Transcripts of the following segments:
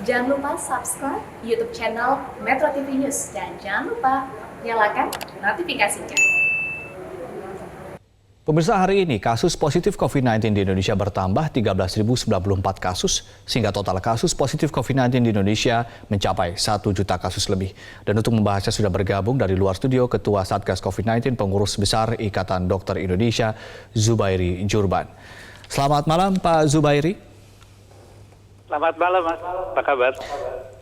Jangan lupa subscribe YouTube channel Metro TV News dan jangan lupa nyalakan notifikasinya. Pemirsa, hari ini kasus positif COVID-19 di Indonesia bertambah 13.094 kasus, sehingga total kasus positif COVID-19 di Indonesia mencapai 1 juta kasus lebih. Dan untuk membahasnya sudah bergabung dari luar studio Ketua Satgas COVID-19 Pengurus Besar Ikatan Dokter Indonesia, Zubairi Jurban. Selamat malam Pak Zubairi. Selamat malam Mas, apa kabar?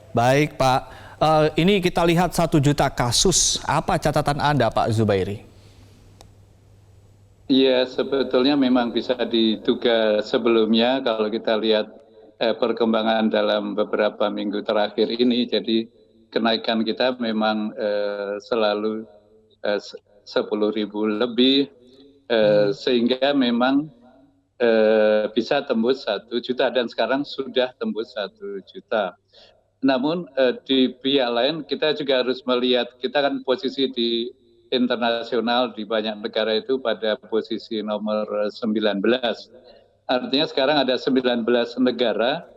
Baik Pak, ini kita lihat 1 juta kasus, apa catatan Anda Pak Zubairi? Iya, sebetulnya memang bisa diduga sebelumnya kalau kita lihat perkembangan dalam beberapa minggu terakhir ini. Jadi kenaikan kita memang selalu 10.000 lebih, sehingga memang bisa tembus 1 juta dan sekarang sudah tembus 1 juta. Namun di pihak lain kita juga harus melihat, kita kan posisi di internasional di banyak negara itu pada posisi nomor 19. Artinya sekarang ada 19 negara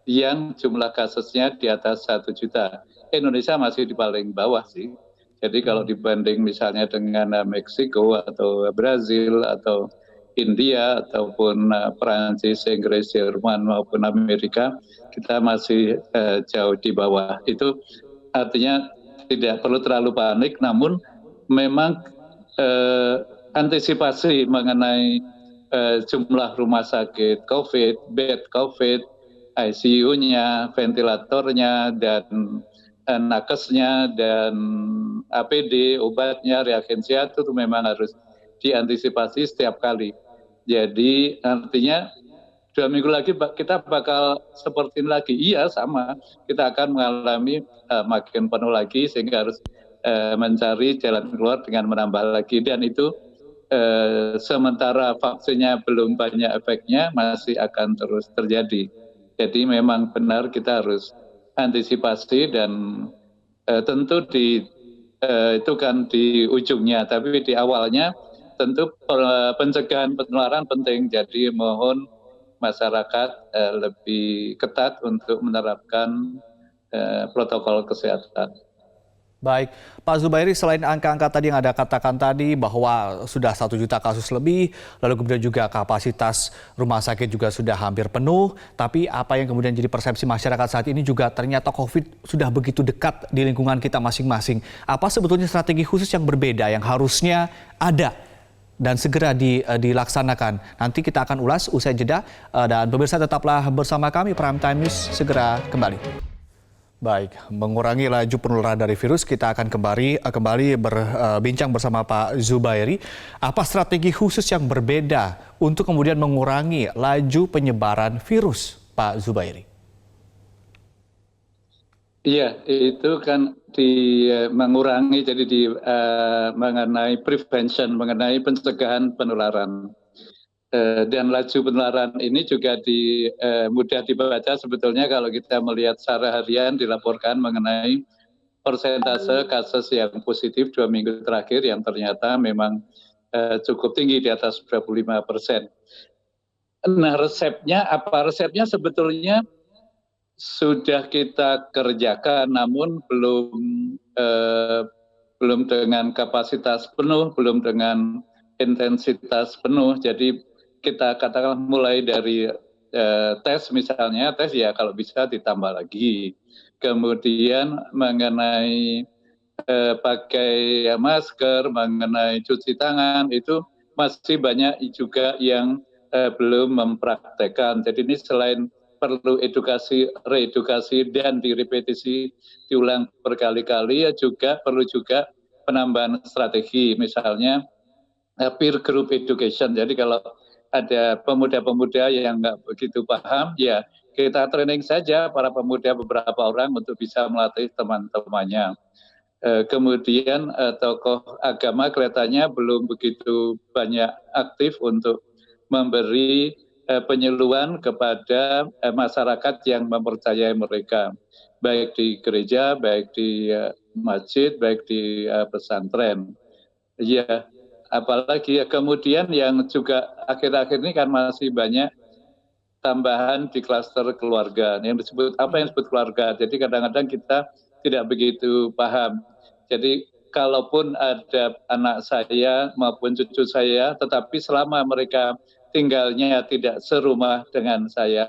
yang jumlah kasusnya di atas 1 juta. Indonesia masih di paling bawah sih. Jadi kalau dibanding misalnya dengan Meksiko atau Brazil atau India ataupun Perancis, Inggris, Jerman maupun Amerika, kita masih jauh di bawah. Itu artinya tidak perlu terlalu panik, namun memang antisipasi mengenai jumlah rumah sakit COVID, bed COVID, ICU-nya, ventilatornya, dan nakesnya, dan APD, obatnya, reagensia itu memang harus diantisipasi setiap kali. Jadi artinya 2 minggu lagi kita bakal seperti ini lagi. Iya, sama. Kita akan mengalami makin penuh lagi, sehingga harus mencari jalan keluar dengan menambah lagi, dan itu sementara vaksinnya belum banyak efeknya masih akan terus terjadi. Jadi memang benar kita harus antisipasi, dan tentu itu kan di ujungnya, tapi di awalnya tentu pencegahan penularan penting. Jadi mohon masyarakat lebih ketat untuk menerapkan protokol kesehatan. Baik, Pak Zubairi, selain angka-angka tadi yang Anda katakan tadi bahwa sudah 1 juta kasus lebih, lalu kemudian juga kapasitas rumah sakit juga sudah hampir penuh, tapi apa yang kemudian jadi persepsi masyarakat saat ini juga ternyata COVID sudah begitu dekat di lingkungan kita masing-masing. Apa sebetulnya strategi khusus yang berbeda yang harusnya ada dan segera dilaksanakan? Nanti kita akan ulas usai jeda, dan pemirsa tetaplah bersama kami, Prime Time News segera kembali. Baik, mengurangi laju penularan dari virus, kita akan kembali berbincang bersama Pak Zubairi. Apa strategi khusus yang berbeda untuk kemudian mengurangi laju penyebaran virus, Pak Zubairi? Iya, itu kan mengurangi, jadi mengenai prevention, mengenai pencegahan penularan. Dan laju penularan ini juga mudah dibaca sebetulnya kalau kita melihat secara harian dilaporkan mengenai persentase kasus yang positif 2 minggu terakhir yang ternyata memang cukup tinggi, di atas 25%. Nah, resepnya apa? Resepnya sebetulnya sudah kita kerjakan, namun belum dengan kapasitas penuh, belum dengan intensitas penuh. Jadi kita katakan mulai dari tes, misalnya tes ya kalau bisa ditambah lagi. Kemudian mengenai pakai masker, mengenai cuci tangan, itu masih banyak juga yang belum mempraktekkan. Jadi ini selain perlu edukasi, reedukasi, dan direpetisi, diulang berkali-kali, ya juga perlu juga penambahan strategi, misalnya peer group education. Jadi kalau ada pemuda-pemuda yang nggak begitu paham, ya kita training saja para pemuda beberapa orang untuk bisa melatih teman-temannya. Kemudian tokoh agama kelihatannya belum begitu banyak aktif untuk memberi penyuluhan kepada masyarakat yang mempercayai mereka, baik di gereja, baik di masjid, baik di pesantren. Ya, apalagi ya, kemudian yang juga akhir-akhir ini kan masih banyak tambahan di klaster keluarga. Yang disebut apa yang disebut keluarga. Jadi kadang-kadang kita tidak begitu paham. Jadi kalaupun ada anak saya maupun cucu saya, tetapi selama mereka tinggalnya tidak serumah dengan saya,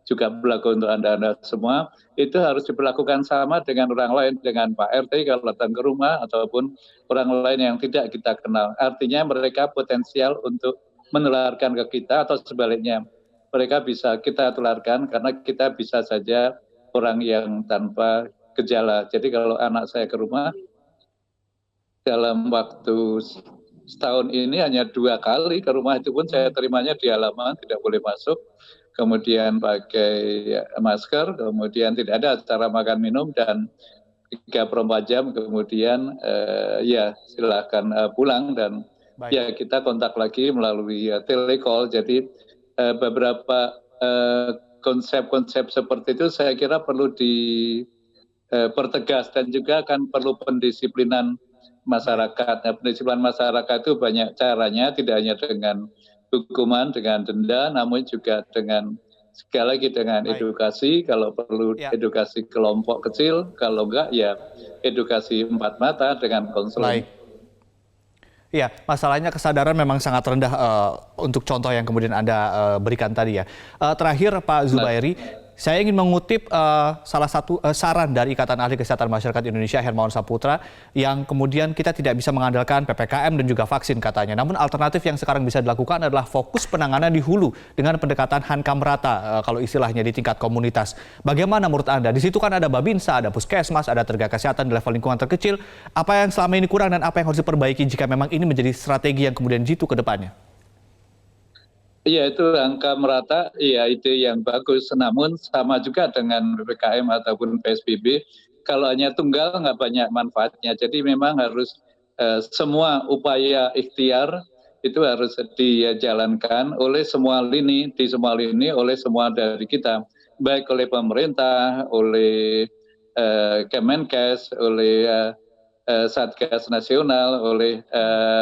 juga berlaku untuk Anda semua, itu harus diperlakukan sama dengan orang lain, dengan Pak RT kalau datang ke rumah, ataupun orang lain yang tidak kita kenal. Artinya mereka potensial untuk menularkan ke kita, atau sebaliknya, mereka bisa kita tularkan karena kita bisa saja orang yang tanpa gejala. Jadi kalau anak saya ke rumah, dalam waktu setahun ini hanya 2 kali ke rumah, itu pun saya terimanya di halaman, tidak boleh masuk, kemudian pakai masker, kemudian tidak ada acara makan minum, dan 3/4 jam kemudian ya silakan pulang, dan ya kita kontak lagi melalui telecall. Jadi beberapa konsep-konsep seperti itu saya kira perlu dipertegas, dan juga akan perlu pendisiplinan masyarakat. Nah, pendisiplinan masyarakat itu banyak caranya, tidak hanya dengan hukuman, dengan denda, namun juga dengan sekali lagi dengan edukasi. Kalau perlu edukasi kelompok kecil, kalau enggak ya edukasi 4 mata dengan konseling. Iya, masalahnya kesadaran memang sangat rendah untuk contoh yang kemudian Anda berikan tadi ya. Terakhir Pak Zubairi, saya ingin mengutip salah satu saran dari Ikatan Ahli Kesehatan Masyarakat Indonesia, Hermawan Saputra, yang kemudian kita tidak bisa mengandalkan PPKM dan juga vaksin katanya. Namun alternatif yang sekarang bisa dilakukan adalah fokus penanganan di hulu dengan pendekatan hankam rata, kalau istilahnya di tingkat komunitas. Bagaimana menurut Anda? Di situ kan ada Babinsa, ada Puskesmas, ada tenaga kesehatan di level lingkungan terkecil. Apa yang selama ini kurang dan apa yang harus diperbaiki jika memang ini menjadi strategi yang kemudian jitu ke depannya? Iya, itu angka merata, iya ide yang bagus. Namun sama juga dengan PPKM ataupun PSBB, kalau hanya tunggal nggak banyak manfaatnya. Jadi memang harus semua upaya ikhtiar itu harus dijalankan oleh semua lini, di semua lini, oleh semua dari kita. Baik oleh pemerintah, oleh Kemenkes, oleh Satgas Nasional, oleh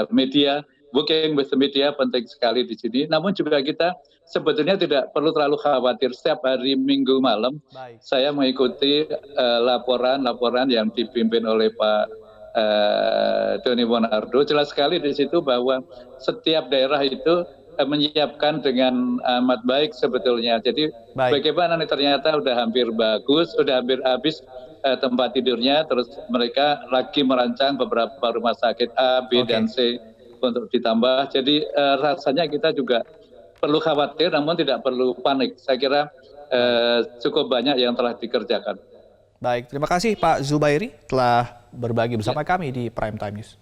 media. Working with the media penting sekali di sini. Namun juga kita sebetulnya tidak perlu terlalu khawatir. Setiap hari Minggu malam saya mengikuti laporan yang dipimpin oleh Pak Doni Monardo. Jelas sekali di situ bahwa setiap daerah itu menyiapkan dengan amat baik sebetulnya. Jadi bagaimana nih, ternyata udah hampir bagus, udah hampir habis tempat tidurnya, terus mereka lagi merancang beberapa rumah sakit A, B, dan C untuk ditambah. Jadi rasanya kita juga perlu khawatir, namun tidak perlu panik. Saya kira cukup banyak yang telah dikerjakan. Baik, terima kasih Pak Zubairi telah berbagi bersama kami di Prime Time News.